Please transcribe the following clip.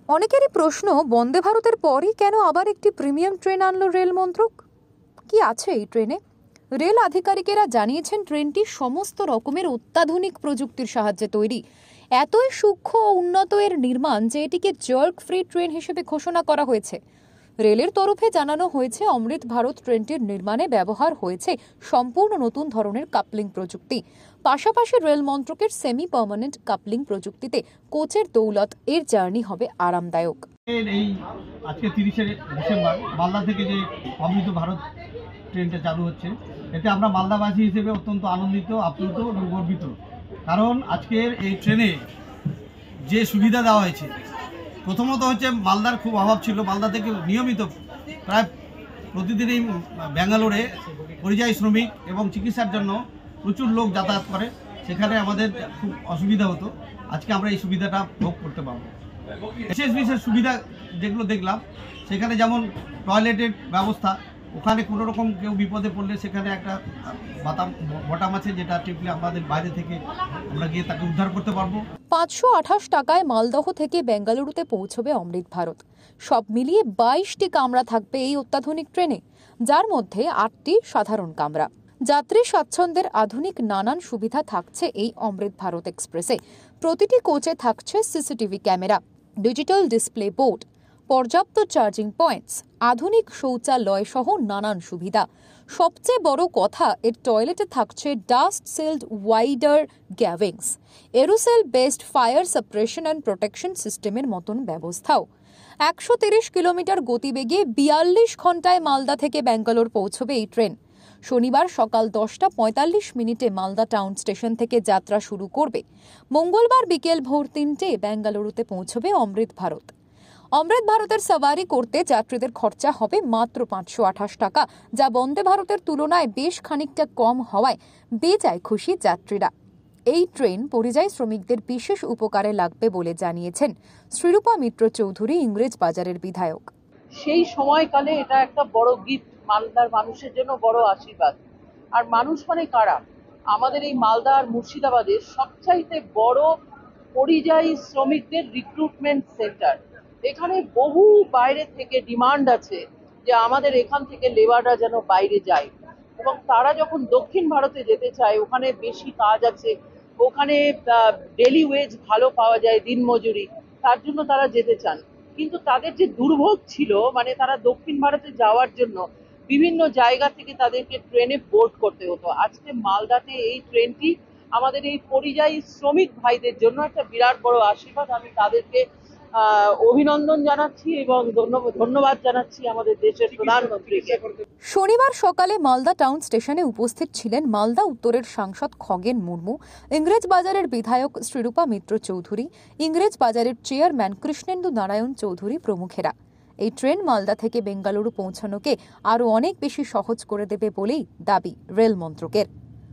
অনেকেরই প্রশ্ন, বন্দে ভারতের পরই কেন আবার একটি প্রিমিয়াম ট্রেন আনলো রেল মন্ত্রক? কি আছে এই ট্রেনে? রেল আধিকারিকেরা জানিয়েছেন ট্রেনটি সমস্ত রকমের অত্যাধুনিক প্রযুক্তির সাহায্যে তৈরি। এতই সূক্ষ্ম ও উন্নত এর নির্মাণ যে এটিকে জার্ক ফ্রি ট্রেন হিসেবে ঘোষণা করা হয়েছে। রেলের তরফে জানানো হয়েছে, অমৃত ভারত ট্রেনটির নির্মাণে ব্যবহার হয়েছে সম্পূর্ণ নতুন ধরনের কাপলিং প্রযুক্তি। পাশাপাশি রেল মন্ত্রকের সেমি পার্মানেন্ট কাপলিং প্রযুক্তিতে কোচের দৌলত এর জার্নি হবে আরামদায়ক। এই আজকে 30শে ডিসেম্বর মালদা থেকে যে অমৃত ভারত ট্রেনটা চালু হচ্ছে, এতে আমরা মালদাবাসী হিসেবে অত্যন্ত আনন্দিত, আপ্লুত এবং গর্বিত। কারণ আজকের এই ট্রেনে যে সুবিধা দেওয়া হয়েছে, প্রথমত হচ্ছে মালদার খুব অভাব ছিল। মালদা থেকে নিয়মিত প্রায় প্রতিদিনই ব্যাঙ্গালোরে পরিযায়ী শ্রমিক এবং চিকিৎসার জন্য প্রচুর লোক যাতায়াত করে, সেখানে আমাদের খুব অসুবিধা হতো। আজকে আমরা এই সুবিধাটা ভোগ করতে পারবো। বিশেষ সুবিধা যেগুলো দেখলাম, সেখানে যেমন টয়লেটের ব্যবস্থা, ওখানে কোনো রকম কেউ বিপদে পড়লে সেখানে একটা বটাম আছে, যেটা টিপলে আমাদের বাইরে থেকে আমরা গিয়ে তাকে উদ্ধার করতে পারবো। 528 টাকায় মালদহ থেকে বেঙ্গালুরুতে পৌঁছবে অমৃত ভারত। সব মিলিয়ে 22টি কামরা থাকবে এই অত্যাধুনিক ট্রেনে, যার মধ্যে 8টি সাধারণ কামরা। যাত্রী স্বাচ্ছন্দ্যের আধুনিক নানান সুবিধা থাকছে এই অমৃত ভারত এক্সপ্রেসে। প্রতিটি কোচে থাকছে CCTV camera, digital display board, পর্যাপ্ত চার্জিং পয়েন্টস, আধুনিক শৌচালয় সহ নানান সুবিধা। সবচেয়ে বড় কথা, এর টয়লেটে থাকছে dust sealed wider gangways, aerosol based fire suppression and protection সিস্টেমের মতন ব্যবস্থাও। 130 কিলোমিটার গতিবেগে 42 ঘন্টায় মালদা থেকে ব্যাঙ্গালোর পৌঁছবে এই ট্রেন। শনিবার সকাল 10:45 মালদা টাউন স্টেশন থেকে যাত্রা শুরু করবে। মঙ্গলবার বিকেল ভোর 3টে বেঙ্গালুরুতে পৌঁছবে অমৃত ভারত। অমৃত ভারতের সাওয়ারি করতে যাত্রীদের খরচা হবে মাত্র 528 টাকা, যা বন্দে ভারতের তুলনায় বেশ খানিকটা কম হওয়ায় বেজায় খুশি যাত্রীরা। এই ট্রেন পরিযায়ী শ্রমিকদের বিশেষ উপকারে লাগবে বলে জানিয়েছেন শ্রীরূপা মিত্র চৌধুরী, ইংরেজ বাজারের বিধায়ক। সেই সময়কালে এটা একটা বড় গিফট, মালদার মানুষের জন্য বড় আশীর্বাদ। আর মানুষ মানে কারা? আমাদের এই মালদা আর মুর্শিদাবাদের সবচাইতে বড় পরিযায়ী শ্রমিকদের রিক্রুটমেন্ট সেন্টার। এখানে বহু বাইরে থেকে ডিমান্ড আছে যে আমাদের এখান থেকে লেবাররা যেন বাইরে যায়, এবং তারা যখন দক্ষিণ ভারতে যেতে চায়, ওখানে বেশি কাজ আছে, ওখানে ডেলি ওয়েজ ভালো পাওয়া যায়, দিনমজুরি, তার জন্য তারা যেতে চান। কিন্তু তাদের যে দুর্ভোগ ছিল, মানে তারা দক্ষিণ ভারতে যাওয়ার জন্য বিভিন্ন জায়গা থেকে তাদেরকে ট্রেনে বোর্ড করতে হতো। আজকে মালদাতে এই ট্রেনটি আমাদের এই পরিযায়ী শ্রমিক ভাইদের জন্য একটা বিরাট বড় আশীর্বাদ। আমি তাদেরকে অভিনন্দন জানাচ্ছি এবং ধন্যবাদ জানাচ্ছি আমাদের দেশের প্রধানমন্ত্রীকে। শনিবার সকালে মালদা টাউন স্টেশনে উপস্থিত ছিলেন মালদা উত্তরের সাংসদ খগেন মুর্মু, ইংরেজ বাজারের বিধায়ক শ্রীরূপা মিত্র চৌধুরী, ইংরেজ বাজারের চেয়ারম্যান কৃষ্ণেন্দু নারায়ণ চৌধুরী প্রমুখেরা। এই ট্রেন মালদা থেকে বেঙ্গালুরু পৌঁছানোকে আরও অনেক বেশি সহজ করে দেবে বলেই দাবি রেল মন্ত্রকের।